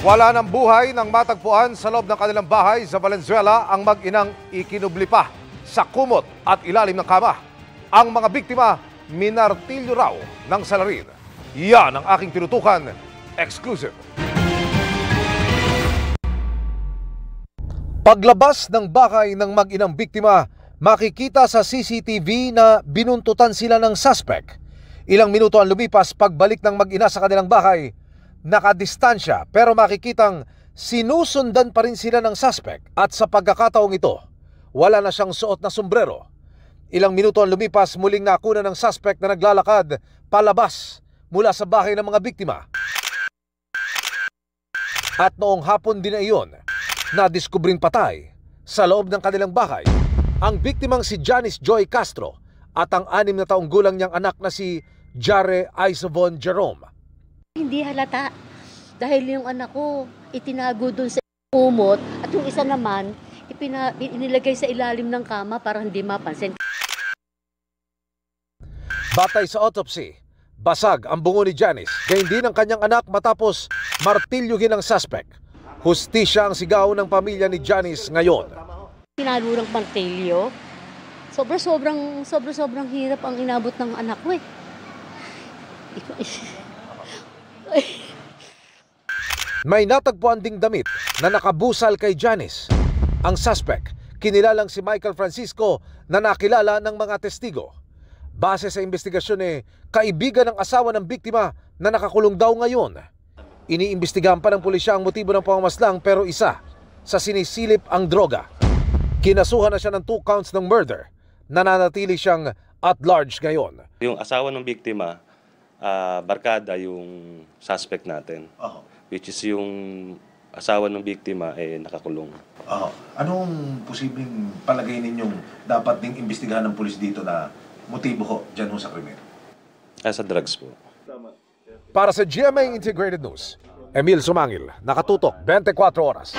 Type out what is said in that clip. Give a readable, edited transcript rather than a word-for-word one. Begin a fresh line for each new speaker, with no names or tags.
Wala ng buhay nang matagpuan sa loob ng kanilang bahay sa Valenzuela ang mag-inang ikinubli pa sa kumot at ilalim ng kama. Ang mga biktima, minartilyo raw ng salarin. Yan ang aking tinutukan. Exclusive. Paglabas ng bahay ng mag-inang biktima, makikita sa CCTV na binuntutan sila ng suspect. Ilang minuto ang lumipas pagbalik ng mag-ina sa kanilang bahay. Nakadistansya pero makikitang sinusundan pa rin sila ng suspect at sa pagkakataong ito, wala na siyang suot na sombrero. Ilang minuto ang lumipas, muling nakuna ng suspect na naglalakad palabas mula sa bahay ng mga biktima. At noong hapon din na iyon, nadiskubring patay sa loob ng kanilang bahay ang biktimang si Janice Joy Castro at ang 6 na taong gulang niyang anak na si Jare Isovon Jerome.
Hindi halata dahil yung anak ko itinago doon sa kumot at yung isa naman inilagay sa ilalim ng kama para hindi mapansin.
Batay sa autopsy, basag ang bungo ni Janice, gayon din ang kanyang anak matapos martilyuhin ng suspect. Hustisya ang sigaw ng pamilya ni Janice ngayon.
Pinalurang martilyo. Sobrang hirap ang inabot ng anak ko eh.
May natagpuan ding damit na nakabusal kay Janice. Ang suspect, kinilalang si Michael Francisco na nakilala ng mga testigo. Base sa investigasyon kaibigan ng asawa ng biktima na nakakulong daw ngayon. Iniimbestigahan pa ng pulisya ang motibo ng pamamaslang pero isa sa sinisilip ang droga. Kinasuhan na siya ng 2 counts ng murder. Nananatili siyang at large ngayon.
Yung asawa ng biktima, barkada yung suspect natin. Which is yung asawa ng biktima nakakulong.
Anong posibleng palagay ninyong dapat ding imbestigahan ng pulis dito na motibo ho dyan ho sa krimen?
Sa drugs po.
Para sa GMA Integrated News, Emil Sumangil, nakatutok 24 oras.